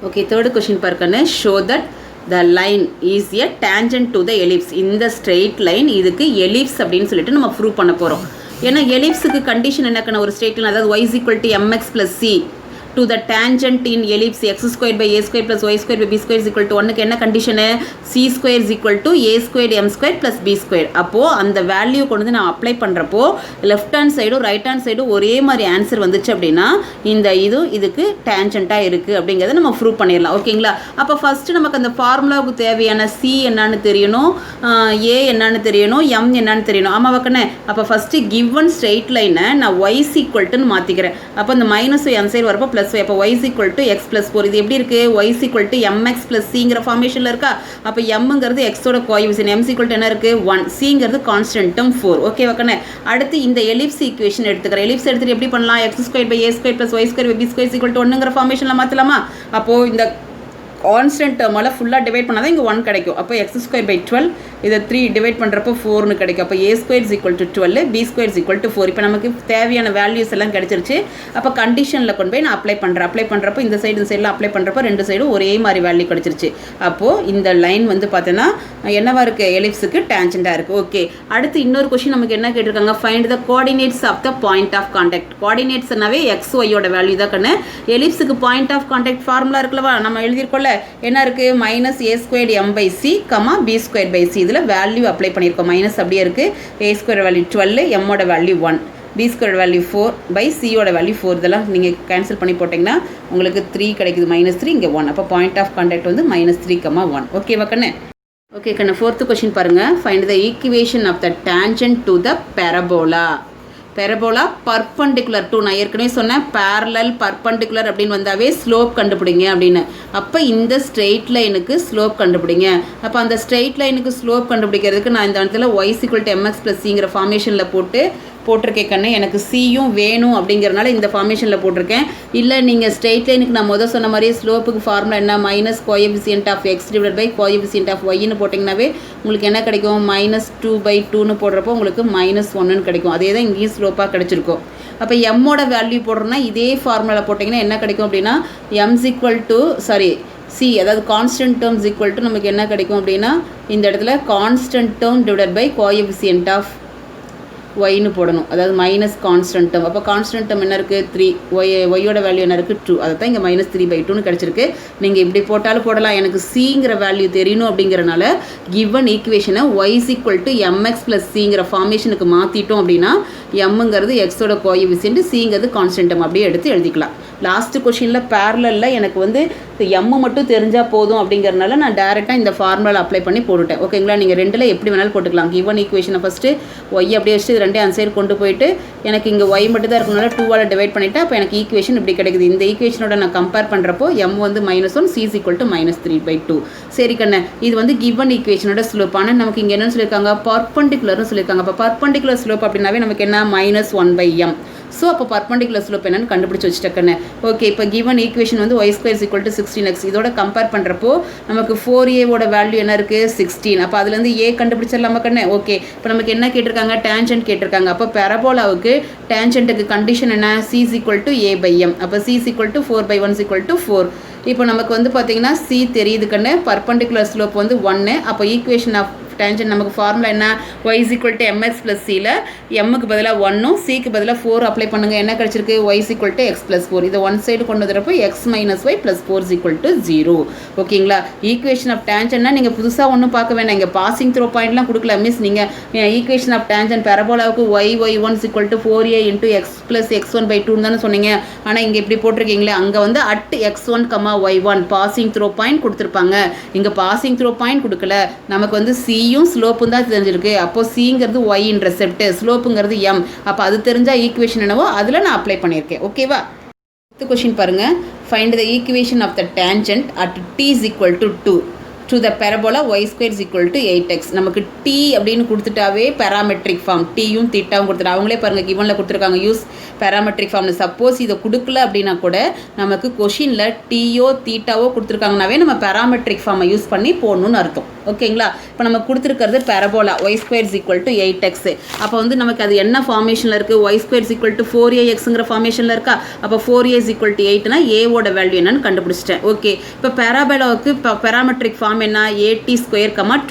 ஓகே, தேர்டு கொஸ்டின் பார்க்கணும். Show that the line is a tangent to the ellipse. இந்த straight line இதுக்கு ellipse அப்படின்னு சொல்லிட்டு நம்ம ப்ரூவ் பண்ண போகிறோம். ஏன்னா எலிப்ஸுக்கு கண்டிஷன் என்னக்கன ஒரு ஸ்ட்ரெயிட் லைன், அதாவது y = mx + c to the tangent in ellipse x² / a² + y² + b² = 1க்கு என்ன condition? c² = a² m² + b². அப்போது அந்த வேல்யூ கொண்டு வந்து நான் அப்ளை பண்ணுறப்போ லெஃப்ட் ஹேண்ட் சைடும் ரைட் ஹேண்ட் சைடும் ஒரே மாதிரி ஆன்சர் வந்துச்சு அப்படின்னா இந்த இதுக்கு டேஞ்சண்ட்டாக இருக்குது அப்படிங்கிறத நம்ம ப்ரூவ் பண்ணிடலாம். ஓகேங்களா? அப்போ ஃபஸ்ட்டு நமக்கு அந்த ஃபார்முலாவுக்கு தேவையான c என்னன்னு தெரியணும், a என்னன்னு தெரியணும், m என்னன்னு தெரியணும். ஆமாம் வைக்கண்ணே. அப்போ ஃபஸ்ட்டு கிவன் ஸ்ட்ரெயிட் லைனை நான் y = மாற்றிக்கிறேன். அப்போ அந்த மைனஸ் என் சைடு வரப்போ +y. அப்போ y = x + 4. இது எப்படி இருக்குது? y = mx + cங்கிற ஃபார்மேஷனில் இருக்கா? அப்போ mங்கிறது xோட கோஎஃபிஷியன்ட், m = என்ன இருக்குது? 1, cங்கிறது கான்ஸ்டன்ட் டேர்ம் 4. Okay okay. அடுத்து இந்த எலிப்ஸ் ஈக்குவேஷன் எடுத்துக்கிறேன். எலிப்ஸ் எடுத்துகிட்டு எப்படி பண்ணலாம்? x² / a² + y² + b² = 1ங்கிற ஃபார்மேஷனில் மாற்றலாமா? அப்போது இந்த கான்ஸ்டன்ட் டேர்மால் ஃபுல்லாக டிவைட் பண்ணால் தான் இங்கே 1 கிடைக்கும். அப்போ x² / 12 இதை 3 டிவைட் பண்ணுறப்போ 4ன்னு கிடைக்கும். அப்போ a² = 12, b² = 4. இப்போ நமக்கு தேவையான வேல்யூஸ் எல்லாம் கிடைச்சிருச்சு. அப்போ கண்டிஷனில் கொண்டு போய் நான் அப்ளை பண்ணுறப்போ இந்த சைடெலாம் அப்ளை பண்ணுறப்போ ரெண்டு சைடும் ஒரே மாதிரி வேல்யூ கிடச்சிருச்சு. அப்போது இந்த லைன் வந்து பார்த்தோன்னா என்னவா இருக்குது? எலிப்ஸுக்கு டேஞ்சண்ட்டாக இருக்குது. ஓகே, அடுத்து இன்னொரு கொஸ்டின் நமக்கு என்ன கேட்டிருக்காங்க? Find the coordinates of the point of contact. கோஆர்டினேட்ஸ்னாவே எக்ஸ் ஒய்யோட வேல்யூ தான் கண்ணு. எலிப்ஸுக்கு பாயிண்ட் ஆஃப் கான்டாக்ட் ஃபார்முலா இருக்குல்லவா, நம்ம எழுதியிருக்கோம்ல, என்ன இருக்குது? -a² m/c, b²/c. இதில் வேல்யூ அப்ளை பண்ணியிருக்கோம். மைனஸ் அப்படியே இருக்குது. a² value 12, எம்மோட value 1, b² value 4 சியோட வேல்யூ 4. இதெல்லாம் நீங்கள் கேன்சல் பண்ணி போட்டிங்கன்னா உங்களுக்கு 3 கிடைக்குது. -3 இங்கே 1. அப்போ பாயிண்ட் ஆஃப் கான்டாக்ட் வந்து -3, 1. ஓகேவா கண்ணு? ஓகே கண்ணு, 4th கொஸ்டின் பாருங்கள். Find the equation of the tangent to the parabola. Parabola perpendicular to, நான் ஏற்கனவே சொன்னேன் பேரலல் பர்பண்டிகுலர் அப்படின்னு வந்தாவே ஸ்லோப் கண்டுபிடிங்க அப்படின்னு. அப்போ இந்த ஸ்ட்ரெயிட் லைனுக்கு ஸ்லோப் கண்டுபிடிங்க. அப்போ அந்த ஸ்ட்ரெயிட் லைனுக்கு ஸ்லோப் கண்டுபிடிக்கிறதுக்கு நான் இந்த இடத்துல y = mx + cங்கிற ஃபார்மேஷனில் போட்டிருக்கேன் கண்ணு. எனக்கு சியும் வேணும் அப்படிங்கிறனால இந்த ஃபார்மேஷனில் போட்டிருக்கேன். இல்லை நீங்கள் ஸ்ட்ரெயிட் லைனுக்கு நான் முதல் சொன்ன மாதிரியே ஸ்லோப்புக்கு ஃபார்முலா என்ன? Minus coefficient of x / coefficient of yன்னு போட்டிங்கனாவே உங்களுக்கு என்ன கிடைக்கும்? -2/2ன்னு போடுறப்போ உங்களுக்கு -1ன்னு கிடைக்கும். அதே தான் இங்கேயும் ஸ்லோப்பாக கிடச்சிருக்கும். அப்போ எம்மோட வேல்யூ போடுறோன்னா இதே ஃபார்முலாவில் போட்டிங்கன்னா என்ன கிடைக்கும் அப்படின்னா c, அதாவது கான்ஸ்டன்ட் டேர்ம்ஸ் = நமக்கு என்ன கிடைக்கும் அப்படின்னா இந்த இடத்துல constant term divided by coefficient of ஒய்னு போடணும். அதாவது மைனஸ் கான்ஸ்டன்ட் டேர்ம். அப்போ கான்ஸ்டன்ட் டேர்ம் என்ன இருக்குது? 3. ஒய்யோட வேல்யூ என்ன இருக்குது? 2. அதை தான் இங்கே -3/2ன்னு கிடச்சிருக்கு. நீங்கள் இப்படி போட்டாலும் போடலாம். எனக்கு சிங்கிற வேல்யூ தெரியணும் அப்படிங்கிறனால கிவன் ஈக்குவேஷனை y = mx + cங்கிற ஃபார்மேஷனுக்கு மாற்றிட்டோம் அப்படின்னா எம்ங்கிறது எக்ஸோட கோஎஃபிஷியன்ட், சிங்கிறது கான்ஸ்டன்ட் டேர்ம் அப்படியே எடுத்து எழுதிக்கலாம். லாஸ்ட் கொஷினில் பேரலில் எனக்கு வந்து எம்மு மட்டும் தெரிஞ்சால் போதும் அப்படிங்கிறனால நான் டேரெக்டாக இந்த ஃபார்முலா அப்ளை பண்ணி போட்டுட்டேன். ஓகேங்களா, நீங்கள் ரெண்டில் எப்படி வேணாலும் போட்டுக்கலாம். கிவன் ஈக்குவேஷனை ஃபஸ்ட்டு ஒய் அப்படியே வச்சுட்டு இது ரெண்டே அந்த சைடு கொண்டு போயிட்டு எனக்கு இங்கே ஒய் மட்டும் தான் இருக்கனால 2ஆல் டிவைட் பண்ணிவிட்டு அப்போ எனக்கு ஈக்குவேஷன் இப்படி கிடைக்குது. இந்த ஈக்குவேஷனோட நான் கம்பேர் பண்ணுறப்போ எம் வந்து -1, c is equal to -3/2. சரி கண்ணு, இது வந்து கிவன் ஈக்குவேஷனோட ஸ்லோப். ஆனால் நமக்கு இங்கே என்னன்னு சொல்லியிருக்காங்க, பர்பண்டிகுலர்னு சொல்லியிருக்காங்க. அப்போ பர்பண்டிகுலர் ஸ்லோப் அப்படின்னாவே நமக்கு என்ன, -1/m. ஸோ அப்போ பர்பண்டிகுலர் ஸ்லோப் என்னன்னு கண்டுபிடிச்சி வச்சுட்டேன். ஓகே, இப்போ கிவன் ஈக்குவேஷன் வந்து y² is equal to 16x. இதோட கம்பேர் பண்ணுறப்போ நமக்கு 4a வேல்யூ என்ன இருக்குது, 16. அப்போ அதுலேருந்து a கண்டுபிடிச்சிடலாமா கண்ணு? ஓகே, இப்போ நமக்கு என்ன கேட்டிருக்காங்க, டேன்ஜென்ட் கேட்டிருக்காங்க. அப்போ பெரபோலாவுக்கு டேன்ஜென்ட்டுக்கு கண்டிஷன் என்ன, c is equal to a/m. அப்போ c is equal to 4/1 is equal to 4. இப்போ நமக்கு வந்து பார்த்தீங்கன்னா c தெரியுது கண்ணு, பர்பண்டிகுலர் ஸ்லோப் வந்து 1. அப்போ ஈக்குவேஷன் ஆஃப் டேன்ஜென்ட் நமக்கு ஃபார்முலா என்ன, y is equal to mx plus cல mக்கு பதிலாக 1ம் cக்கு பதிலாக 4 அப்ளை பண்ணுங்க. என்ன கிடைச்சிருக்கு, y is equal to x plus 4. இதை ஒன் சைடு கொண்டு வந்துறப்போ x minus y plus 4 is equal to 0. ஓகேங்களா, ஈக்குவேஷன் ஆஃப் டேன்ஜென்ட்னா நீங்கள் புதுசாக ஒன்றும் பார்க்க வேண்டாம். இங்கே பாசிங் த்ரோ பாயிண்ட்லாம் கொடுக்கல மிஸ். நீங்கள் ஈக்குவேஷன் ஆஃப் டேன்ஜென்ட் பெரபோலாவுக்கு y1 is equal to 4a into x plus x1/2 தானே சொன்னீங்க. ஆனால் இங்கே இப்படி போட்டிருக்கீங்களே, அங்கே வந்து at x1, y1 passing through point கொடுத்துருப்பாங்க. இங்கே பாசிங் த்ரோ பாயிண்ட் கொடுக்கல. நமக்கு வந்து c ஸ்லோப்பும் தான் தெரிஞ்சிருக்கு. அப்போ சிங்கிறது ஒய் இன்டர்செப்ட், ஸ்லோப்புங்கிறது எம். அப்போ அது தெரிஞ்சால் ஈக்குவேஷன் என்னவோ அதில் நான் அப்ளை பண்ணியிருக்கேன். ஓகேவா, அடுத்த கொஷின் பாருங்கள். Find the equation of the tangent at t is equal to 2 to the parabola y² is equal to 8x. நமக்கு t அப்படின்னு கொடுத்துட்டாவே பேராமெட்ரிக் ஃபார்ம், டீயும் தீட்டாவும் கொடுத்துட்டு அவங்களே பாருங்கள் கிவனில் கொடுத்துருக்காங்க யூஸ் பேராமெட்ரிக் ஃபார்ம்னு. சப்போஸ் இதை கொடுக்கல அப்படின்னா கூட நமக்கு கொஷினில் டீயோ தீட்டாவோ கொடுத்துருக்காங்கனாவே நம்ம பேராமெட்ரிக் ஃபார்மை யூஸ் பண்ணி போடணும்னு அர்த்தம். ஓகேங்களா, இப்போ நம்ம கொடுத்துருக்கிறது parabola y² is equal to 8x. அப்போ வந்து நமக்கு அது என்ன ஃபார்மேஷனில் இருக்குது, y² is equal to 4axங்கிற ஃபார்மேஷனில் இருக்கா. அப்போ 4a is equal to 8னா ஏவோட வேல்யூ என்னன்னு கண்டுபிடிச்சிட்டேன். ஓகே, இப்போ பேராபோலாவுக்கு பேராமெட்ரிக் ஃபார்ம் என்ன, at²,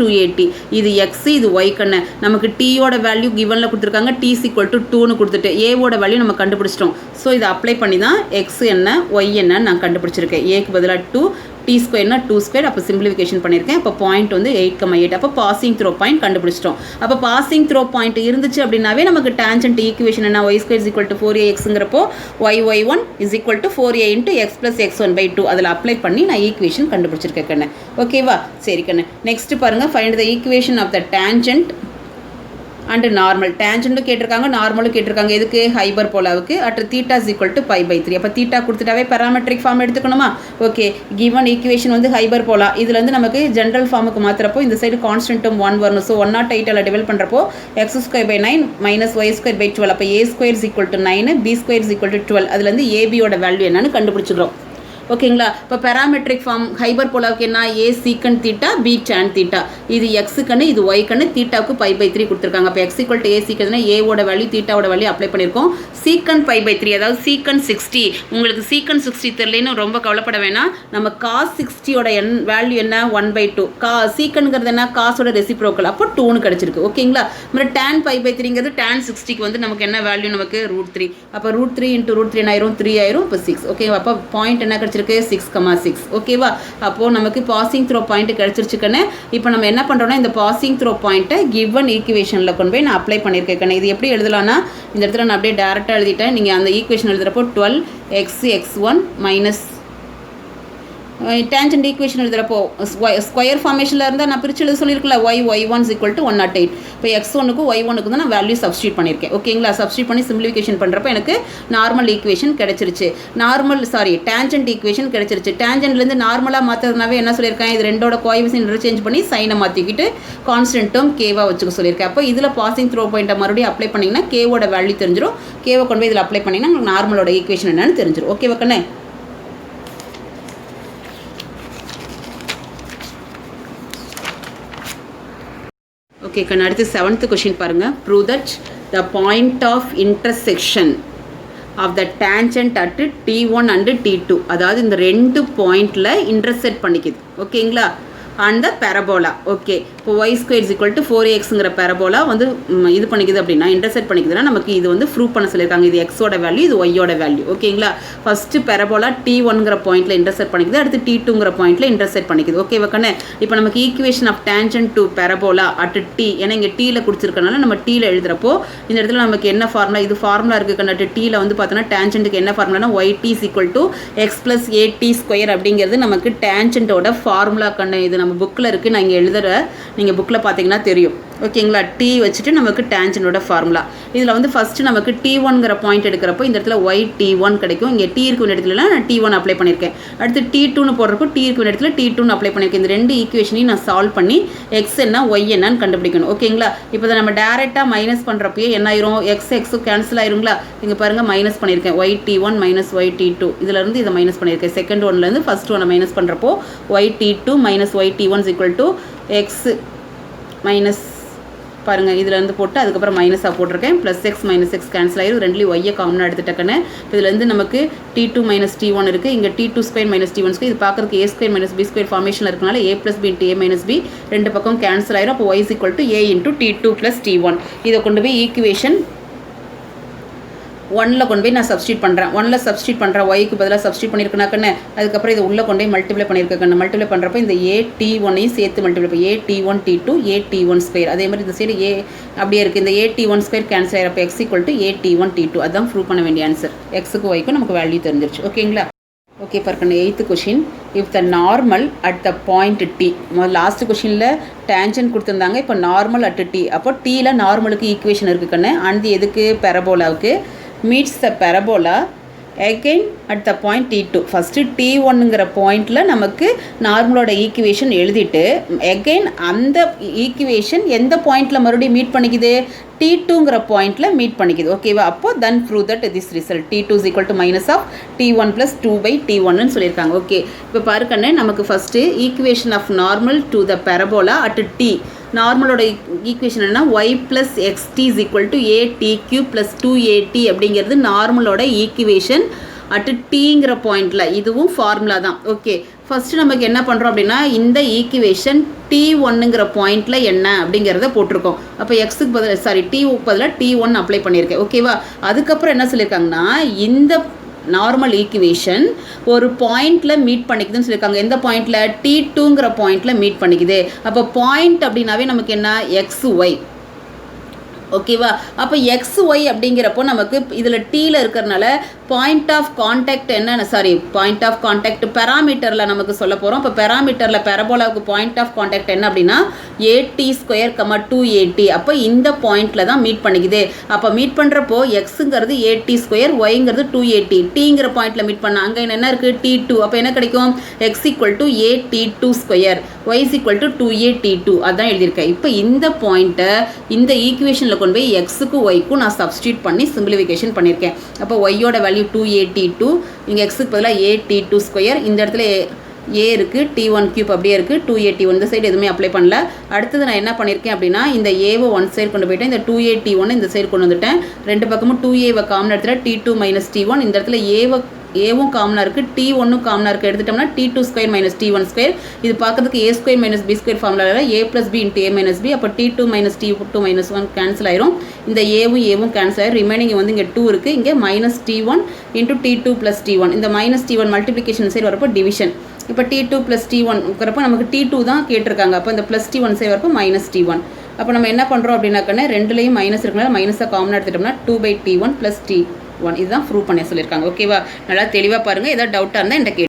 2at. இது x, இது y கண்ணு. நமக்கு டீயோட வேல்யூ கிவனில் கொடுத்துருக்காங்க, t is equal to 2னு கொடுத்துட்டு ஏவோட வேல்யூ நம்ம கண்டுபிடிச்சிட்டோம். ஸோ இதை அப்ளை பண்ணி தான் x என்ன y என்னன்னு நான் கண்டுபிடிச்சிருக்கேன். ஏக்கு பதிலாக 2, t²னா 2². அப்போ சிம்பிளிஃபிகேஷன் பண்ணியிருக்கேன். அப்போ பாயிண்ட் வந்து 8,8. அப்போ பாசிங் த்ரோ பாயிண்ட் கண்டுபிடிச்சிட்டோம். அப்போ பாசிங் த்ரோ பாயிண்ட் இருந்துச்சு அப்படின்னாவே நமக்கு டேன்ஜென்ட் ஈக்குவேஷன் என்ன, y² is equal to 4axங்கிறப்போ y1 is equal to 4a into x plus x1/2 அதில் அப்ளை பண்ணி நான் ஈக்குவேஷன் கண்டுபிடிச்சிருக்கேன் கண்ணு. ஓகேவா, சரி கண்ணு. நெக்ஸ்ட் பாருங்கள், find the equation of the tangent and normal. டேன்ஜென்ட்டும் கேட்டிருக்காங்க, நார்மலும் கேட்டிருக்காங்க. எதுக்கு, ஹைபர்போலாவுக்கு அட் θ is equal to π/3. அப்போ தீட்டா கொடுத்துட்டாவே பேராமெட்ரிக் ஃபார்ம் எடுத்துக்கணுமா. ஓகே, கிவன் ஈக்குவேஷன் வந்து ஹைபர்போலா. இதில் வந்து நமக்கு ஜென்ரல் ஃபார்முக்கு மாத்திரப்போ இந்த சைடு கான்ஸ்டன்ட்டும் 1 வரணும். ஸோ 108 டிவைட் பண்ணுறப்போ x²/9 minus y²/12. அப்போ a² is equal to 9, b² is equal to 12. அதுலேருந்து ஏபியோட வேல்யூ என்னன்னு கண்டுபிடிச்சிக்கிறோம். ஓகேங்களா, இப்போ பேராமெட்ரிக் ஃபார்ம் ஹைபர்போலாவுக்கு என்ன, a சீக்கன் தீட்டா, b டேன் தீட்டா. இது எக்ஸுக்கண்ணு, இது ஒய்க்கண்ணு. தீட்டாவுக்கு π/3 கொடுத்துருக்காங்க. அப்போ x equal to a சீக்கன்னா ஏவோட வேல்யூ தீட்டாவோட வேல்யூ அப்ளை பண்ணியிருக்கோம். சீக்கன் π/3, அதாவது சீக்கன் 60. உங்களுக்கு சீக்கன் 60 தெரியலன்னு ரொம்ப கவலைப்பட வேணாம். நம்ம காஸ் 60யோட வேல்யூ என்ன, 1/2. சீக்கனுங்கிறது என்ன, காசோட ரெசிப்ரோக்கல். அப்போ 2னு கிடச்சிருக்கு. ஓகேங்களா, நம்ம டேன் π/3ங்கிறது டேன் 60க்கு வந்து நமக்கு என்ன வேல்யூ, நமக்கு √3. அப்போ √3 into √3 ஆயிரும், 3 ஆயிரும். இப்போ 6. ஓகேவா, அப்போ பாயிண்ட் என்ன கிடச்சிருக்கு, 6,6. ஓகேவா, அப்போது நமக்கு பாசிங் த்ரோ பாயிண்ட் கிடச்சிருச்சுக்கண்ணே. இப்போ நம்ம என்ன பண்ணுறோம்னா, இந்த பாசிங் த்ரோ பாயிண்ட்டை கிவன் ஈக்குவேஷனில் கொண்டு போய் நான் அப்ளை பண்ணியிருக்கேன். இது எப்படி எழுதலாம்னா, இந்த இடத்துல நான் அப்படியே டேரெக்டாக எழுதிட்டேன். நீங்கள் அந்த ஈக்குவேஷன் எழுதுகிறப்போ 12x(x1) மைனஸ் டேன்ஜென்ட் ஈக்குவேஷன் எழுதுகிறப்போ ஸ்கொயர் ஃபார்மேஷனில் இருந்தால் நான் பிரித்து எழுத சொல்லியிருக்கல, y1 is equal to 108. இப்போ x1க்கும் y1க்கும் தான் நான் வேல்யூ சப்ஸ்டியூட் பண்ணியிருக்கேன். ஓகேங்களா, சப்ஸ்டியூட் பண்ணி சிம்பிளிஃபிகேஷன் பண்ணுறப்போ எனக்கு நார்மல் ஈக்குவேஷன் கிடச்சிருச்சு. டேன்ஜென்ட் ஈக்குவேஷன் கிடச்சிருச்சு. டேன்ஜென்ட்லேருந்து நார்மலாக மாற்றுறதுனாவே என்ன சொல்லியிருக்கேன், இது ரெண்டோட கோஎஃபிஷியன்ட் இன்டர்சேஞ்ச் பண்ணி சைனை மாற்றிக்கிட்டு கான்ஸ்டன்ட் டேர்ம் கேவாக வச்சுக்க சொல்லியிருக்கேன். அப்போ இதில் பாசிங் த்ரோ பாயிண்ட்டை மறுபடியும் அப்ளை பண்ணிங்கன்னா கேவோட வேல்யூ தெரிஞ்சிடும். கேவை கொண்டு போய் இதில் அப்ளை பண்ணிங்கன்னா உங்களுக்கு நார்மலோட ஈக்குவேஷன் என்னன்னு தெரிஞ்சிடும். ஓகேவா கண்ணே. ஓகே கண்ணு, அடுத்து 7th கொஷின் பாருங்கள். Prove that the point of intersection of the tangent at T1 and T2, அதாவது இந்த 2 பாயிண்டில் இன்டர்செக்ட் பண்ணிக்குது. ஓகேங்களா, அண்ட் த பேரபோலா. ஓகே, இப்போ y square is equal to 4axங்கிற பேரபோலா வந்து இது பண்ணிக்குது அப்படின்னா இன்டர்செக்ட் பண்ணிக்குதுன்னா நமக்கு இது வந்து ப்ரூவ் பண்ண சொல்லியிருக்காங்க. இது எக்ஸோட வேல்யூ, இது ஒய்யோட வேல்யூ. ஓகேங்களா? ஃபஸ்ட்டு பேரபோலா T1ங்கிற பாயிண்ட்டில் இன்டர்செக்ட் பண்ணிக்குது, அடுத்து T2ங்கிற பாயிண்ட்டில் இன்டர்செக்ட் பண்ணிக்குது. ஓகேவா கண்ணு? இப்போ நமக்கு equation of tangent to parabola at T, ஏன்னா இங்கே Tயில் கொடுத்துருக்கனால நம்ம Tயில் எழுதுறப்போ இந்த இடத்துல நமக்கு என்ன ஃபார்முலா, இது ஃபார்முலா இருக்குது கண்ணு. Tயில் வந்து பார்த்தோன்னா டேஞ்சன்ட்டுக்கு என்ன ஃபார்முலானா yt is equal to x plus a t square அப்படிங்கிறது நமக்கு டேஞ்சன்ட்டோட ஃபார்முலா கண்ணு. இது நம்ம புக்கில் இருக்குது, நான் இங்கே எழுதுகிறேன், நீங்கள் புக்கில் பார்த்தீங்கன்னா தெரியும். ஓகேங்களா? T வச்சுட்டு நமக்கு டேஞ்சனோட ஃபார்முலா. இதில் வந்து ஃபஸ்ட்டு நமக்கு T1ங்கிற பாயிண்ட் எடுக்கிறப்போ இந்த இடத்துல YT1 கிடைக்கும். இங்கே T இருக்கும் இடத்துல நான் T1 அப்ளை பண்ணியிருக்கேன். அடுத்து T2ன்னு போடுறப்போ T இருக்கும் இடத்துல T2ன்னு அப்ளை பண்ணியிருக்கேன். இந்த ரெண்டு ஈக்குவேஷனையும் நான் சால்வ் பண்ணி X என்ன Y என்னன்னு கண்டுபிடிக்கணும். ஓகேங்களா? இப்போ இதை நம்ம டேரெக்டாக மைனஸ் பண்ணுறப்பயே என்ன ஆயிரும்? எக்ஸும் கேன்சல் ஆயிருங்களா? இங்கே பாருங்கள் மைனஸ் பண்ணியிருக்கேன். YT1 மைனஸ் YT2 இதிலேருந்து இதை மைனஸ் பண்ணியிருக்கேன். செகண்ட் ஒன்லேருந்து ஃபஸ்ட் ஒன்னை மைனஸ் பண்ணுறப்போ YT2 minus YT1 is equal to X minus பாருங்கள் இதிலேருந்து போட்டு அதுக்கப்புறம் மைனஸாக போட்டிருக்கேன். Plus X minus X cancel ஆயிரும். ரெண்டுலேயும் ஒய்யை காமனாக எடுத்துட்டேன்னு இதுலேருந்து நமக்கு T2 மைனஸ் T1 இருக்குது. இங்கே T2 square minus T1 square. இது பார்க்குறதுக்கு A square minus B square ஃபார்மேஷனில் இருக்கனால A plus B into A minus B ரெண்டு பக்கம் கேன்சல் ஆயிரும். அப்போ Y is equal to A into T2 plus T1. இதை கொண்டு போய் ஈக்குவேஷன் 1ல் கொண்டு போய் நான் சப்ஸ்டியூட் பண்ணுறேன். 1ல் சப்ஸ்டியூட் பண்ணுறேன். ஒய்க்கு பதிலாக சப்ஸ்டியூட் பண்ணியிருக்கேன்னு அதுக்கப்புறம் இது உள்ளே கொண்டு போய் மல்டிப்ளை பண்ணியிருக்கேன். மல்டிப்ளை பண்ணுறப்போ இந்த AT1ஐயும் சேர்த்து multiply AT1 T2 AT1 square. அதே மாதிரி இந்த சைடு A அப்படியே இருக்குது. இந்த AT1 ஸ்கொயர் கேன்சல் ஆகிறப்போ x equal to AT1 T2. அதுதான் ப்ரூவ் பண்ண வேண்டிய ஆன்சர். எக்ஸுக்கு ஒய்க்கும் நமக்கு வேல்யூ தெரிஞ்சிருச்சு. ஓகேங்களா? ஓகே பார்க்கணும். 8th question. If the normal at the point T, last கொஷினில் டேஞ்சன்ட் கொடுத்துருந்தாங்க, இப்போ நார்மல் அட் T. அப்போ Tயில் நார்மலுக்கு ஈக்குவேஷன் இருக்குது கண்ணு. அண்ட் எதுக்கு? பெரபோலாவுக்கு. meets the parabola again at the point T2. First T1ங்கிற பாயிண்டில் நமக்கு நார்மலோட ஈக்குவேஷன் எழுதிட்டு again அந்த ஈக்குவேஷன் எந்த பாயிண்டில் மறுபடியும் மீட் பண்ணிக்குது? T2ங்கிற பாயிண்டில் மீட் பண்ணிக்குது. ஓகேவா? அப்போ then prove that this result T2 is equal to minus of T1 plus 2 by T1ன்னு சொல்லியிருக்காங்க. ஓகே, இப்போ பாருக்கண்ணே, நமக்கு first equation of normal to the parabola at T. நார்மலோட ஈக்குவேஷன் என்ன? y plus xt is equal to atq plus 2at அப்படிங்கிறது நார்மலோட ஈக்குவேஷன் அட் Tங்கிற பாயிண்டில். இதுவும் ஃபார்முலா தான். ஓகே, ஃபஸ்ட்டு நமக்கு என்ன பண்ணுறோம் அப்படின்னா இந்த ஈக்குவேஷன் T1ங்கிற பாயிண்டில் என்ன அப்படிங்கிறத போட்டிருக்கோம். அப்போ எக்ஸுக்கு பதிலாக T1 பதிலாக T1 அப்ளை பண்ணியிருக்கேன். ஓகேவா? அதுக்கப்புறம் என்ன சொல்லியிருக்காங்கன்னா இந்த நார்மல் ஈக்குவேஷன் ஒரு பாயிண்டில் மீட் பண்ணிக்குதுன்னு சொல்லியிருக்காங்க. எந்த பாயிண்டில்? T2ங்கிற பாயிண்டில் மீட் பண்ணிக்குது. அப்போ பாயிண்ட் அப்படின்னாவே நமக்கு என்ன? XY. ஓகேவா? அப்போ XY அப்படிங்கிறப்போ நமக்கு இதில் Tயில் இருக்கிறனால பாயிண்ட் ஆஃப் கான்டாக்ட் என்ன? பாயிண்ட் ஆஃப் கான்டாக்ட் பேராமீட்டரில் நமக்கு சொல்ல போகிறோம். இப்போ பேராமீட்டரில் பேரபோலாவுக்கு பாயிண்ட் ஆஃப் கான்டாக்ட் என்ன அப்படின்னா AT ஸ்கொயர் 2AT. அப்போ இந்த பாயிண்டில் தான் மீட் பண்ணிக்குது. அப்போ மீட் பண்ணுறப்போ எக்ஸுங்கிறது AT ஸ்கொயர், ஒய்ங்கிறது 2AT. Tங்கிற பாயிண்டில் மீட் பண்ண அங்கே என்ன இருக்குது? T2. அப்போ என்ன கிடைக்கும்? X equal to AT2 square, y is equal to 2AT2. அதான் எழுதியிருக்கேன். இப்போ இந்த பாயிண்ட்டை இந்த ஈக்குவேஷனில் கொண்டு போய் எக்ஸுக்கும் ஒய்க்கும் நான் சப்ஸ்டியூட் பண்ணி சிம்பிளிஃபிகேஷன் பண்ணியிருக்கேன். அப்போ ஒய்யோட வேல்யூ 2AT2, இங்கே எக்ஸுக்கு பதிலாக AT2 ஸ்கொயர், இந்த இடத்துல A இருக்குது, T1 கியூப் அப்படியே இருக்குது, 2AT1. இந்த சைடு எதுவுமே அப்ளை பண்ணல. அடுத்தது நான் என்ன பண்ணியிருக்கேன் அப்படின்னா இந்த ஏவை ஒன் சைடு கொண்டு போயிட்டேன், இந்த 2AT1 இந்த சைடு கொண்டு வந்துட்டேன். ரெண்டு பக்கமும் 2Aவை காமன் இடத்துல T2 மைனஸ் T1, இந்த இடத்துல ஏவும் காமனாக இருக்குது, T1ம் காமனாக இருக்குது. எடுத்துட்டோம்னா T2 square minus T1 square. இது பார்க்கறதுக்கு A square minus B square ஃபார்முலாவில் A plus B into A minus B. அப்போ T2 minus T2 minus 1 cancel ஆயிரும். இந்த ஏவும் கேன்சல் ஆயிரும். ரிமைனிங் வந்து இங்கே 2 இருக்குது. இங்கே minus T1 into T2 plus T1. இந்த மைனஸ் T1 மல்டிப்ளிகேஷன் சைடு வரப்போ டிவிஷன். இப்போ T2 ப்ளஸ் T1 இருக்கிறப்போ நமக்கு T2 தான் கேட்டிருக்காங்க. அப்போ இந்த ப்ளஸ் T1 சைடு வரப்போ மைனஸ் T1. அப்போ நம்ம என்ன பண்ணுறோம் அப்படின்னாக்கண்ணே ரெண்டுலேயும் மைனஸ் இருக்கனால மைனஸாக காமனாக எடுத்துட்டோம்னா 2/T1 ப்ளஸ் T1. இதுதான் ப்ரூவ் பண்ண சொல்லியிருக்காங்க. ஓகேவா? நல்லா தெளிவாக பாருங்கள். ஏதாவது டவுட்டாக இருந்தால் என்கிட்ட